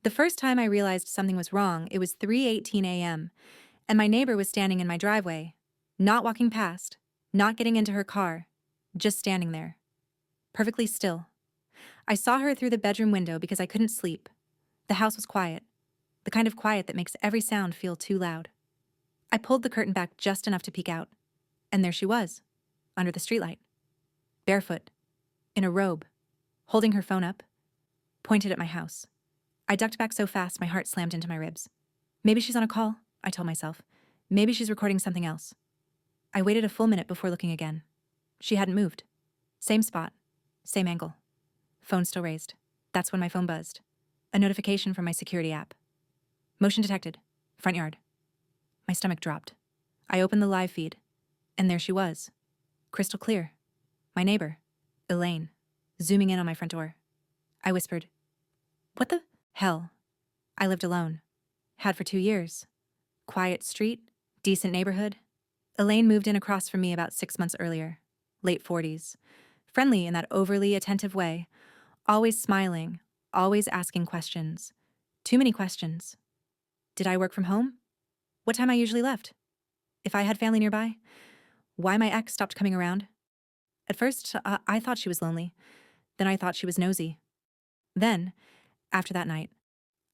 The first time I realized something was wrong, it was 3:18 a.m., and my neighbor was standing in my driveway, not walking past, not getting into her car, just standing there, perfectly still. I saw her through the bedroom window because I couldn't sleep. The house was quiet, the kind of quiet that makes every sound feel too loud. I pulled the curtain back just enough to peek out, and there she was, under the streetlight, barefoot, in a robe, holding her phone up, pointed at my house. I ducked back so fast my heart slammed into my ribs. Maybe she's on a call, I told myself. Maybe she's recording something else. I waited a full minute before looking again. She hadn't moved. Same spot, same angle. Phone still raised. That's when my phone buzzed. A notification from my security app. Motion detected. Front yard. My stomach dropped. I opened the live feed, and there she was. Crystal clear. My neighbor, Elaine, zooming in on my front door. I whispered, "What the hell?" I lived alone. Had for 2 years. Quiet street, decent neighborhood. Elaine moved in across from me about 6 months earlier. Late 40s. Friendly in that overly attentive way. Always smiling. Always asking questions. Too many questions. Did I work from home? What time I usually left? If I had family nearby? Why my ex stopped coming around? At first, I thought she was lonely. Then I thought she was nosy. Then, after that night,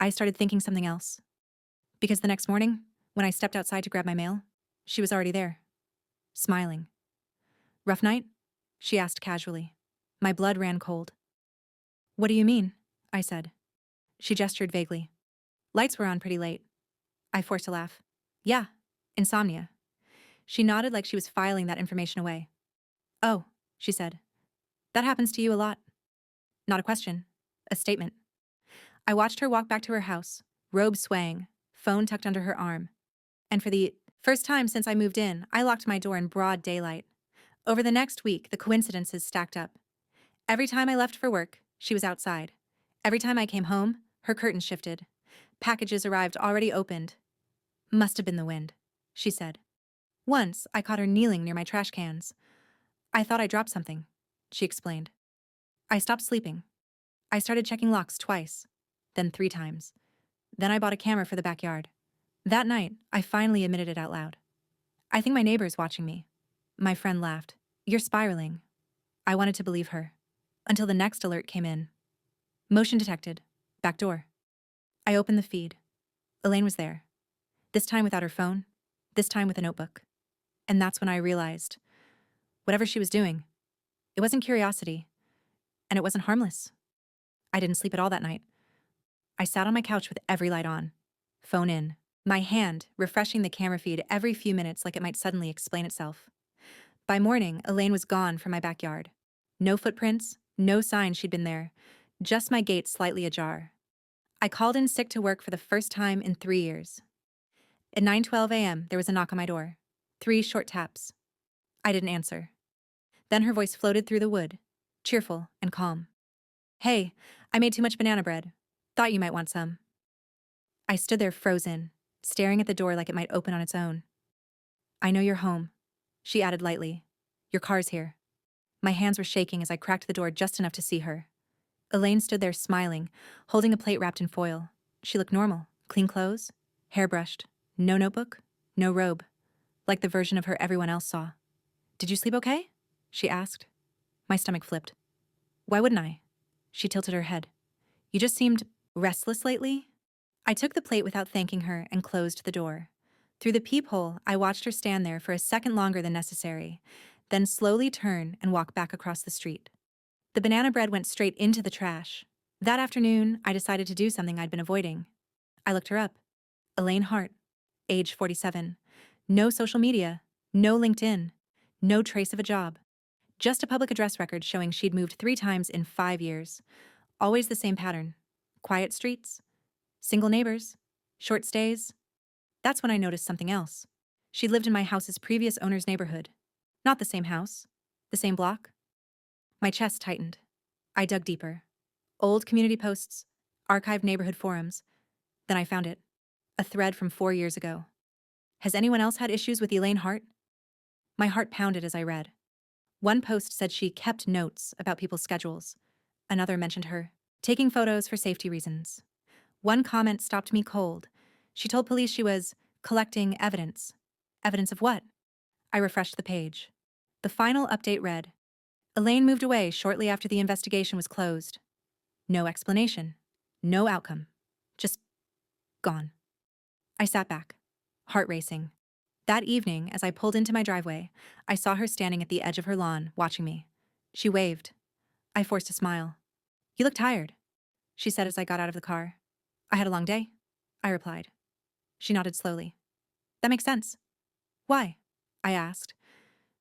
I started thinking something else. Because the next morning, when I stepped outside to grab my mail, she was already there, smiling. "Rough night?" she asked casually. My blood ran cold. "What do you mean?" I said. She gestured vaguely. "Lights were on pretty late." I forced a laugh. "Yeah, insomnia." She nodded like she was filing that information away. "Oh," she said. "That happens to you a lot." Not a question, a statement. I watched her walk back to her house, robe swaying, phone tucked under her arm. And for the first time since I moved in, I locked my door in broad daylight. Over the next week, the coincidences stacked up. Every time I left for work, she was outside. Every time I came home, her curtains shifted. Packages arrived already opened. "Must have been the wind," she said. Once, I caught her kneeling near my trash cans. "I thought I dropped something," she explained. I stopped sleeping. I started checking locks twice, then 3 times. Then I bought a camera for the backyard. That night, I finally admitted it out loud. "I think my neighbor's watching me." My friend laughed. "You're spiraling." I wanted to believe her. Until the next alert came in. Motion detected. Back door. I opened the feed. Elaine was there. This time without her phone. This time with a notebook. And that's when I realized, whatever she was doing, it wasn't curiosity. And it wasn't harmless. I didn't sleep at all that night. I sat on my couch with every light on. Phone in. My hand refreshing the camera feed every few minutes like it might suddenly explain itself. By morning, Elaine was gone from my backyard. No footprints, no sign she'd been there, just my gate slightly ajar. I called in sick to work for the first time in 3 years. At 9:12 a.m., there was a knock on my door. 3 short taps. I didn't answer. Then her voice floated through the wood, cheerful and calm. "Hey, I made too much banana bread. Thought you might want some." I stood there frozen, staring at the door like it might open on its own. "I know you're home," she added lightly. "Your car's here." My hands were shaking as I cracked the door just enough to see her. Elaine stood there smiling, holding a plate wrapped in foil. She looked normal, clean clothes, hair brushed, no notebook, no robe, like the version of her everyone else saw. "Did you sleep okay?" she asked. My stomach flipped. "Why wouldn't I?" She tilted her head. "You just seemed restless lately." I took the plate without thanking her and closed the door. Through the peephole, I watched her stand there for a second longer than necessary, then slowly turn and walk back across the street. The banana bread went straight into the trash. That afternoon, I decided to do something I'd been avoiding. I looked her up. Elaine Hart, age 47. No social media, no LinkedIn, no trace of a job. Just a public address record showing she'd moved 3 times in 5 years. Always the same pattern. Quiet streets, single neighbors, short stays. That's when I noticed something else. She lived in my house's previous owner's neighborhood. Not the same house, the same block. My chest tightened. I dug deeper. Old community posts, archived neighborhood forums. Then I found it. A thread from 4 years ago. "Has anyone else had issues with Elaine Hart?" My heart pounded as I read. One post said she kept notes about people's schedules. Another mentioned her taking photos for safety reasons. One comment stopped me cold. She told police she was collecting evidence. Evidence of what? I refreshed the page. The final update read, Elaine moved away shortly after the investigation was closed. No explanation. No outcome. Just gone. I sat back, heart racing. That evening, as I pulled into my driveway, I saw her standing at the edge of her lawn, watching me. She waved. I forced a smile. You look tired, she said as I got out of the car. I had a long day, I replied. She nodded slowly. That makes sense. Why? I asked.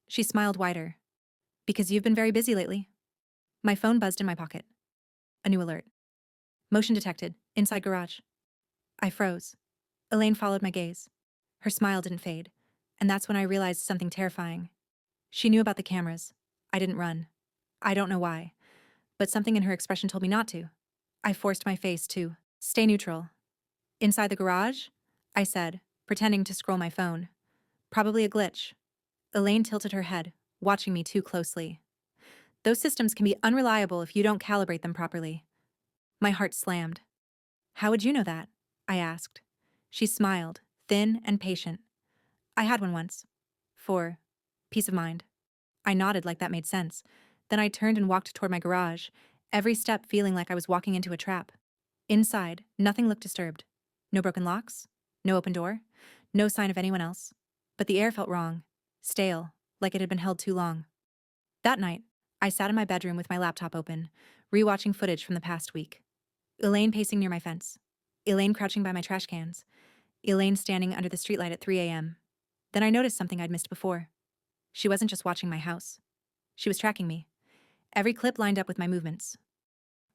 She smiled wider. Because you've been very busy lately. My phone buzzed in my pocket. A new alert. Motion detected. Inside garage. I froze. Elaine followed my gaze. Her smile didn't fade. And that's when I realized something terrifying. She knew about the cameras. I didn't run. I don't know why. But something in her expression told me not to. I forced my face to stay neutral. Inside the garage? I said, pretending to scroll my phone. Probably a glitch. Elaine tilted her head, watching me too closely. Those systems can be unreliable if you don't calibrate them properly. My heart slammed. How would you know that? I asked. She smiled, thin and patient. I had one once. For peace of mind. I nodded like that made sense. Then I turned and walked toward my garage, every step feeling like I was walking into a trap. Inside, nothing looked disturbed. No broken locks, no open door, no sign of anyone else. But the air felt wrong, stale, like it had been held too long. That night, I sat in my bedroom with my laptop open, rewatching footage from the past week. Elaine pacing near my fence. Elaine crouching by my trash cans. Elaine standing under the streetlight at 3 a.m. Then I noticed something I'd missed before. She wasn't just watching my house. She was tracking me. Every clip lined up with my movements.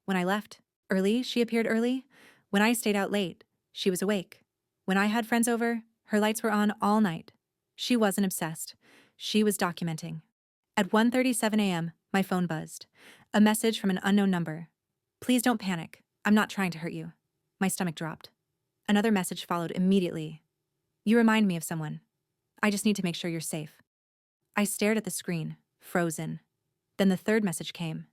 When I left early, she appeared early. When I stayed out late, she was awake. When I had friends over, her lights were on all night. She wasn't obsessed. She was documenting. At 1:37 a.m., my phone buzzed. A message from an unknown number. Please don't panic. I'm not trying to hurt you. My stomach dropped. Another message followed immediately. You remind me of someone. I just need to make sure you're safe. I stared at the screen, frozen. Then the third message came.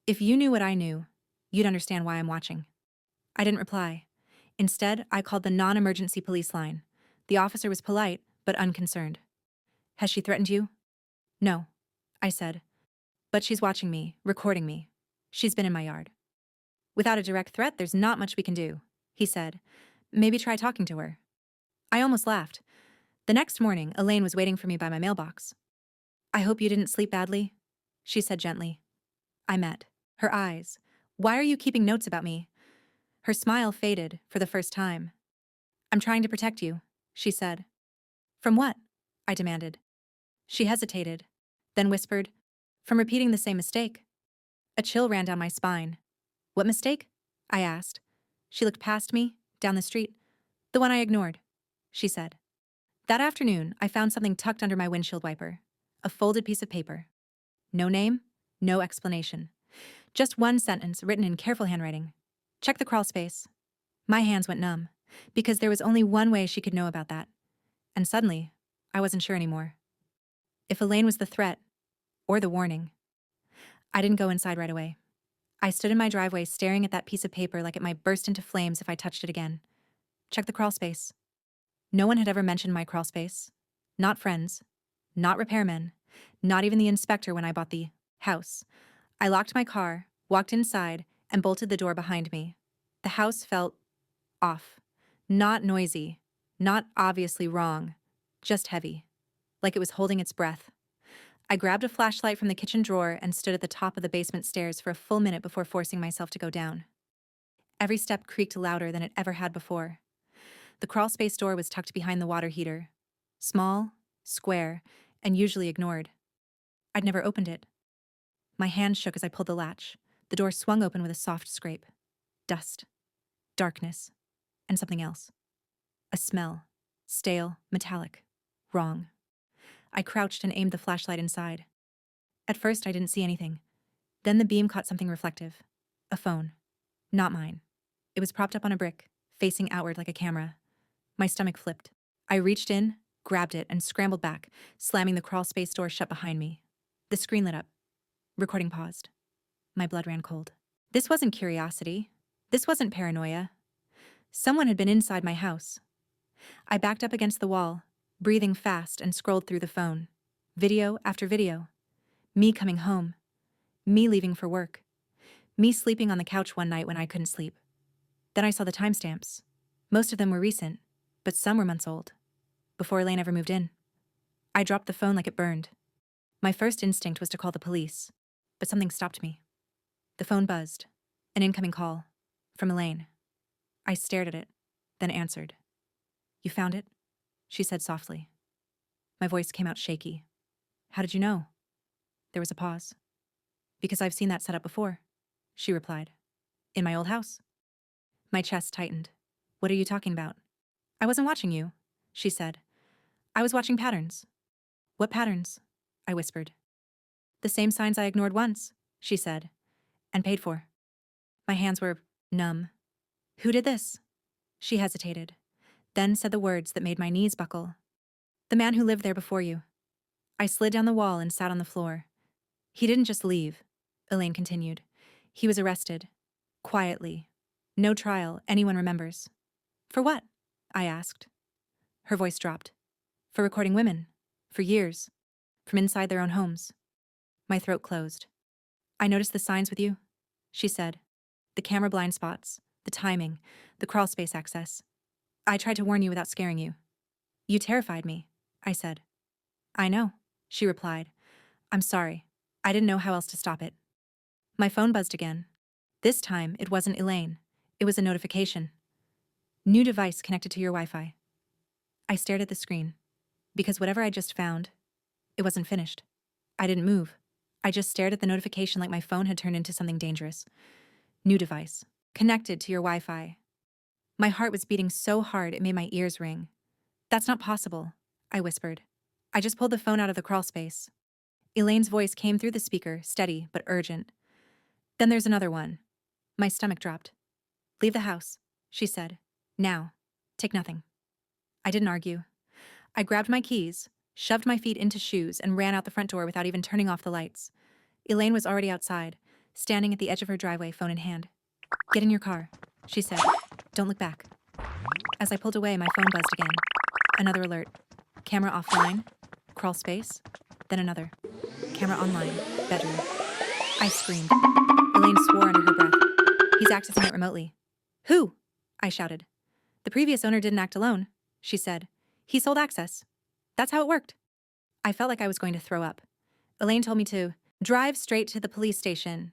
If you knew what I knew, you'd understand why I'm watching. I didn't reply. Instead, I called the non-emergency police line. The officer was polite, but unconcerned. Has she threatened you? No, I said. But she's watching me, recording me. She's been in my yard. Without a direct threat, there's not much we can do, he said. Maybe try talking to her. I almost laughed. The next morning, Elaine was waiting for me by my mailbox. I hope you didn't sleep badly, she said gently. I met her eyes. Why are you keeping notes about me? Her smile faded for the first time. I'm trying to protect you, she said. From what? I demanded. She hesitated, then whispered, from repeating the same mistake. A chill ran down my spine. What mistake? I asked. She looked past me, down the street. The one I ignored, she said. That afternoon, I found something tucked under my windshield wiper. A folded piece of paper. No name, no explanation. Just one sentence written in careful handwriting. Check the crawl space. My hands went numb, because there was only one way she could know about that. And suddenly, I wasn't sure anymore. If Elaine was the threat, or the warning. I didn't go inside right away. I stood in my driveway staring at that piece of paper like it might burst into flames if I touched it again. Check the crawl space. No one had ever mentioned my crawl space. Not friends. Not repairmen. Not even the inspector when I bought the house. I locked my car, walked inside, and bolted the door behind me. The house felt off. Not noisy. Not obviously wrong. Just heavy. Like it was holding its breath. I grabbed a flashlight from the kitchen drawer and stood at the top of the basement stairs for a full minute before forcing myself to go down. Every step creaked louder than it ever had before. The crawlspace door was tucked behind the water heater. Small, square, and usually ignored. I'd never opened it. My hand shook as I pulled the latch. The door swung open with a soft scrape. Dust. Darkness. And something else. A smell. Stale, metallic. Wrong. I crouched and aimed the flashlight inside. At first, I didn't see anything. Then the beam caught something reflective. A phone. Not mine. It was propped up on a brick, facing outward like a camera. My stomach flipped. I reached in, grabbed it, and scrambled back, slamming the crawlspace door shut behind me. The screen lit up. Recording paused. My blood ran cold. This wasn't curiosity. This wasn't paranoia. Someone had been inside my house. I backed up against the wall, breathing fast, and scrolled through the phone. Video after video. Me coming home. Me leaving for work. Me sleeping on the couch one night when I couldn't sleep. Then I saw the timestamps. Most of them were recent, but some were months old. Before Elaine ever moved in. I dropped the phone like it burned. My first instinct was to call the police, but something stopped me. The phone buzzed. An incoming call. From Elaine. I stared at it, then answered. "You found it?" she said softly. My voice came out shaky. "How did you know?" There was a pause. "Because I've seen that setup before," she replied. "In my old house." My chest tightened. "What are you talking about?" "I wasn't watching you," she said. "I was watching patterns." "What patterns?" I whispered. "The same signs I ignored once," she said, "and paid for." My hands were numb. "Who did this?" She hesitated, then said the words that made my knees buckle. "The man who lived there before you." I slid down the wall and sat on the floor. "He didn't just leave," Elaine continued. "He was arrested. Quietly. No trial anyone remembers." "For what?" I asked. Her voice dropped. "For recording women. For years. From inside their own homes." My throat closed. "I noticed the signs with you," she said. "The camera blind spots, the timing, the crawl space access. I tried to warn you without scaring you." "You terrified me," I said. "I know," she replied. "I'm sorry. I didn't know how else to stop it." My phone buzzed again. This time, it wasn't Elaine. It was a notification. "New device connected to your Wi-Fi." I stared at the screen. Because whatever I just found, it wasn't finished. I didn't move. I just stared at the notification like my phone had turned into something dangerous. "New device. Connected to your Wi-Fi." My heart was beating so hard it made my ears ring. "That's not possible," I whispered. I just pulled the phone out of the crawl space. Elaine's voice came through the speaker, steady but urgent. "Then there's another one." My stomach dropped. "Leave the house," she said. "Now. Take nothing." I didn't argue. I grabbed my keys, shoved my feet into shoes, and ran out the front door without even turning off the lights. Elaine was already outside, standing at the edge of her driveway, phone in hand. "Get in your car," she said. "Don't look back." As I pulled away, my phone buzzed again. Another alert. Camera offline. Crawl space. Then another. Camera online. Bedroom. I screamed. Elaine swore under her breath. "He's accessing it remotely." "Who?" I shouted. "The previous owner didn't act alone," she said. "He sold access. That's how it worked." I felt like I was going to throw up. Elaine told me to drive straight to the police station.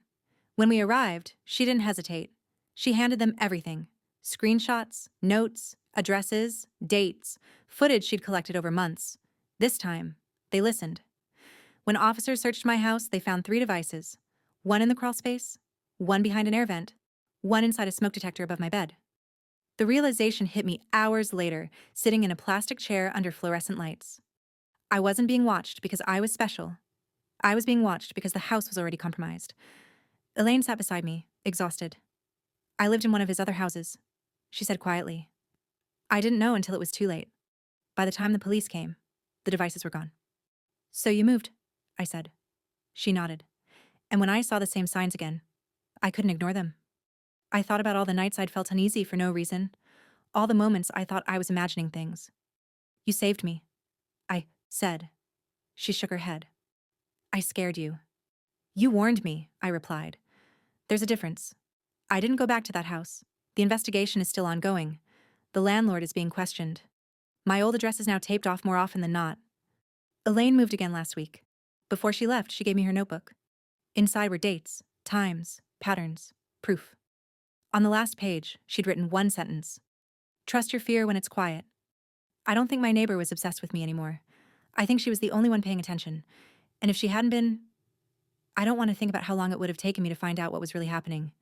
When we arrived, she didn't hesitate. She handed them everything. Screenshots, notes, addresses, dates, footage she'd collected over months. This time, they listened. When officers searched my house, they found 3 devices. One in the crawl space, one behind an air vent, one inside a smoke detector above my bed. The realization hit me hours later, sitting in a plastic chair under fluorescent lights. I wasn't being watched because I was special. I was being watched because the house was already compromised. Elaine sat beside me, exhausted. "I lived in one of his other houses," she said quietly. I didn't know until it was too late. By the time the police came, the devices were gone. "So you moved," I said. She nodded. And when I saw the same signs again, I couldn't ignore them. I thought about all the nights I'd felt uneasy for no reason, all the moments I thought I was imagining things. "You saved me," I said. She shook her head. "I scared you." "You warned me," I replied. "There's a difference. I didn't go back to that house. The investigation is still ongoing. The landlord is being questioned. My old address is now taped off more often than not." Elaine moved again last week. Before she left, she gave me her notebook. Inside were dates, times, patterns, proof. On the last page, she'd written one sentence. "Trust your fear when it's quiet." I don't think my neighbor was obsessed with me anymore. I think she was the only one paying attention. And if she hadn't been, I don't want to think about how long it would have taken me to find out what was really happening.